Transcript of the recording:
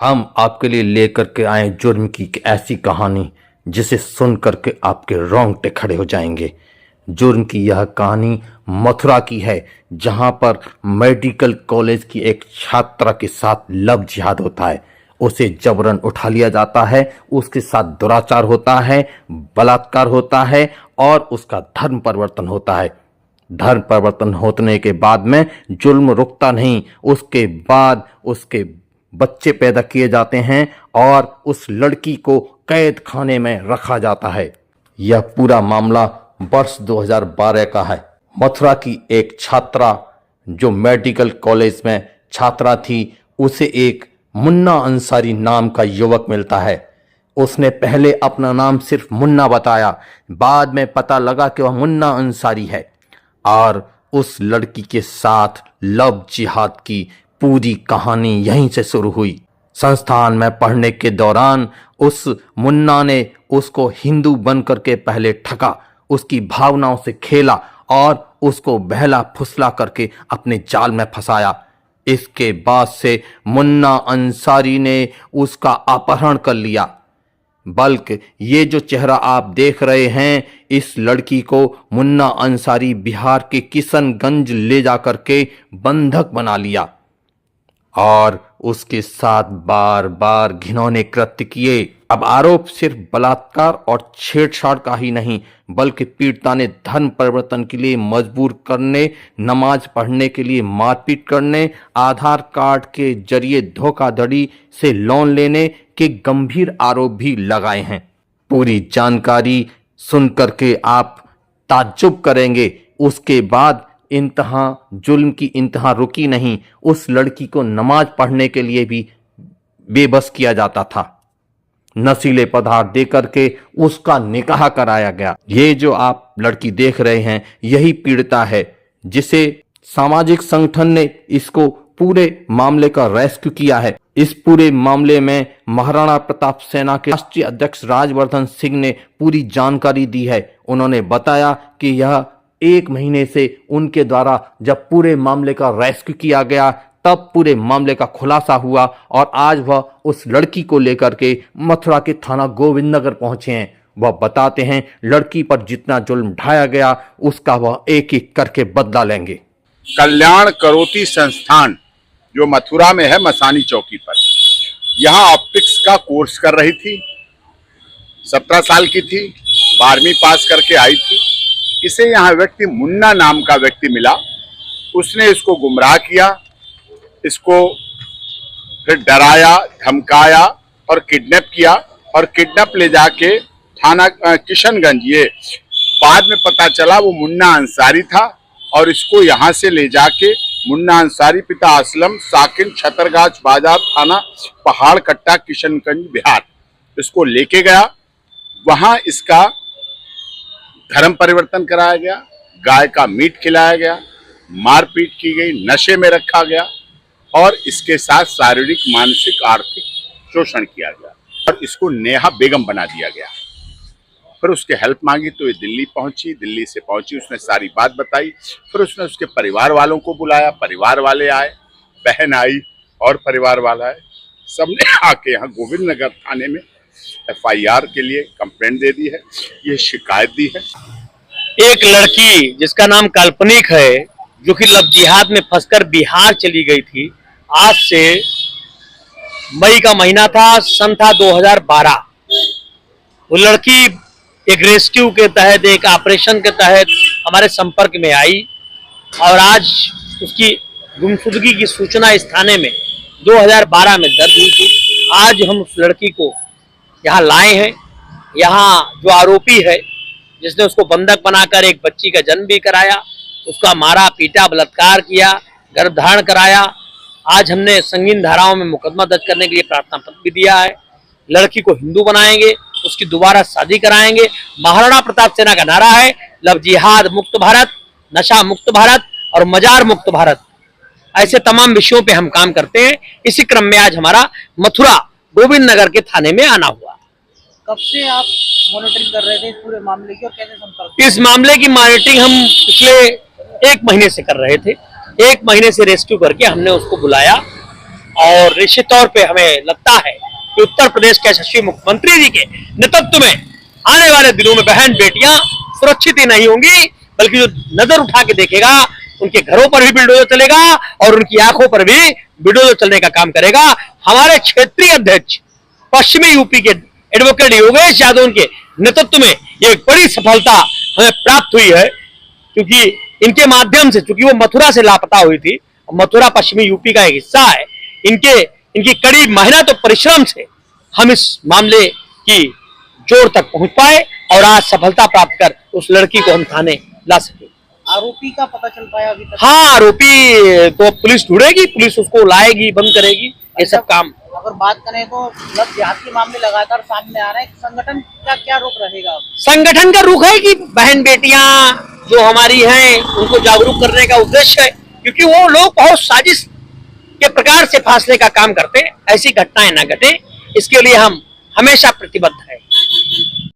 हम आपके लिए लेकर के आए जुर्म की एक ऐसी कहानी जिसे सुन करके आपके रोंगटे खड़े हो जाएंगे। जुर्म की यह कहानी मथुरा की है, जहां पर मेडिकल कॉलेज की एक छात्रा के साथ लव जिहाद होता है। उसे जबरन उठा लिया जाता है, उसके साथ दुराचार होता है, बलात्कार होता है और उसका धर्म परिवर्तन होता है। धर्म परिवर्तन होने के बाद में जुल्म रुकता नहीं। उसके बाद उसके बच्चे पैदा किए जाते हैं और उस लड़की को कैद खाने में रखा जाता है। यह पूरा मामला वर्ष 2012 का है। मथुरा की एक छात्रा जो मेडिकल कॉलेज में छात्रा थी, उसे एक मुन्ना अंसारी नाम का युवक मिलता है। उसने पहले अपना नाम सिर्फ मुन्ना बताया, बाद में पता लगा कि वह मुन्ना अंसारी है और उस लड़की के साथ लव जिहाद की पूरी कहानी यहीं से शुरू हुई। संस्थान में पढ़ने के दौरान उस मुन्ना ने उसको हिंदू बनकर के पहले ठगा, उसकी भावनाओं से खेला और उसको बहला फुसला करके अपने जाल में फंसाया। इसके बाद से मुन्ना अंसारी ने उसका अपहरण कर लिया। बल्कि ये जो चेहरा आप देख रहे हैं, इस लड़की को मुन्ना अंसारी बिहार के किशनगंज ले जाकर के बंधक बना लिया और उसके साथ बार बार घिनौने कृत्य किए। अब आरोप सिर्फ बलात्कार और छेड़छाड़ का ही नहीं, बल्कि पीड़िता ने धर्म परिवर्तन के लिए मजबूर करने, नमाज पढ़ने के लिए मारपीट करने, आधार कार्ड के जरिए धोखाधड़ी से लोन लेने के गंभीर आरोप भी लगाए हैं। पूरी जानकारी सुन करके आप ताज्जुब करेंगे। उसके बाद इंतहा जुल्म की इंतहा रुकी नहीं। उस लड़की को नमाज पढ़ने के लिए भी बेबस किया जाता था। नशीले पदार्थ देकर के उसका निकाह कराया गया। ये जो आप लड़की देख रहे हैं, यही पीड़िता है जिसे सामाजिक संगठन ने इसको पूरे मामले का रेस्क्यू किया है। इस पूरे मामले में महाराणा प्रताप सेना के राष्ट्रीय अध्यक्ष राजवर्धन सिंह ने पूरी जानकारी दी है। उन्होंने बताया कि यह 1 महीने से उनके द्वारा जब पूरे मामले का रेस्क्यू किया गया, तब पूरे मामले का खुलासा हुआ और आज वह उस लड़की को लेकर के मथुरा के थाना गोविंदनगर पहुंचे हैं। वह बताते हैं लड़की पर जितना जुल्म ढाया गया, उसका वह एक एक करके बदला लेंगे। कल्याण करोती संस्थान जो मथुरा में है, मसानी चौकी पर, यहाँ ऑप्टिक्स का कोर्स कर रही थी। 17 साल की थी, 12वीं पास करके आई थी। इसे यहाँ व्यक्ति मुन्ना नाम का व्यक्ति मिला। उसने इसको गुमराह किया, इसको फिर डराया, धमकाया और किडनैप किया और किडनैप ले जाके थाना किशनगंज, ये बाद में पता चला वो मुन्ना अंसारी था और इसको यहाँ से ले जाके मुन्ना अंसारी पिता असलम साकिन छतरगाछ बाजार थाना पहाड़ कट्टा किशनगंज बिहार इसको लेके गया। वहां इसका धर्म परिवर्तन कराया गया, गाय का मीट खिलाया गया, मारपीट की गई, नशे में रखा गया और इसके साथ शारीरिक, मानसिक, आर्थिक शोषण किया गया और इसको नेहा बेगम बना दिया गया। फिर उसके हेल्प मांगी तो ये दिल्ली पहुंची। दिल्ली से पहुंची, उसने सारी बात बताई। फिर उसने उसके परिवार वालों को बुलाया, परिवार वाले आए, बहन आई और परिवार वाला आए। सबने आके यहाँ गोविंदनगर थाने में FIR के लिए कंप्लेंट दे दी है, ये शिकायत दी है। एक लड़की जिसका नाम काल्पनिक है, जो कि लव जिहाद में फंसकर बिहार चली गई थी। आज से मई का महीना था, सन था 2012। वो लड़की एक रेस्क्यू के तहत, एक ऑपरेशन के तहत हमारे संपर्क में आई और आज उसकी गुमशुदगी की सूचना इस थाने में 2012 में दर्ज हुई थी। आज हम उस लड़की को यहाँ लाए हैं। यहाँ जो आरोपी है, जिसने उसको बंधक बनाकर एक बच्ची का जन्म भी कराया, उसका मारा पीटा, बलात्कार किया, गर्भधारण कराया, आज हमने संगीन धाराओं में मुकदमा दर्ज करने के लिए प्रार्थना पत्र भी दिया है। लड़की को हिंदू बनाएंगे, उसकी दोबारा शादी कराएंगे। महाराणा प्रताप सेना का नारा है, लव जिहाद मुक्त भारत, नशा मुक्त भारत और मजार मुक्त भारत। ऐसे तमाम विषयों पे हम काम करते हैं। इसी क्रम में आज हमारा मथुरा गोविंदनगर के थाने में आना हुआ। कब से आप मॉनिटरिंग कर रहे थे इस पूरे मामले की और कैसे संपर्क? इस मामले की मॉनिटरिंग हम पिछले 1 महीने से कर रहे थे। 1 महीने से रेस्क्यू करके हमने उसको बुलाया और निश्चित तौर पे हमें लगता है कि उत्तर प्रदेश के यशस्वी मुख्यमंत्री जी के नेतृत्व में आने वाले दिनों में बहन बेटियां सुरक्षित ही नहीं होंगी, बल्कि जो नजर उठा के देखेगा उनके घरों पर भी बुलडोजर चलेगा और उनकी आंखों पर भी बुलडोजर चलने का काम करेगा। हमारे क्षेत्रीय अध्यक्ष पश्चिमी यूपी के एडवोकेट योगेश यादव के नेतृत्व में ये एक बड़ी सफलता हमें प्राप्त हुई है, क्योंकि इनके माध्यम से, चूंकि वो मथुरा से लापता हुई थी, मथुरा पश्चिमी यूपी का एक हिस्सा है, इनकी कड़ी मेहनत और परिश्रम से हम इस मामले की जोर तक पहुंच पाए और आज सफलता प्राप्त कर उस लड़की को हम थाने ला सके। आरोपी का पता चल पाया अभी तक? हाँ, आरोपी तो पुलिस ढूंढेगी, पुलिस उसको लाएगी, बंद करेगी, ये सब काम। अगर बात करें तो लव जिहाद के मामले लगातार सामने आ रहे हैं, संगठन का क्या रुख रहेगा? संगठन का रुख है कि बहन बेटियां जो हमारी हैं उनको जागरूक करने का उद्देश्य है, क्योंकि वो लोग बहुत साजिश के प्रकार से फांसने का काम करते हैं, ऐसी घटनाएं न घटे, इसके लिए हम हमेशा प्रतिबद्ध है।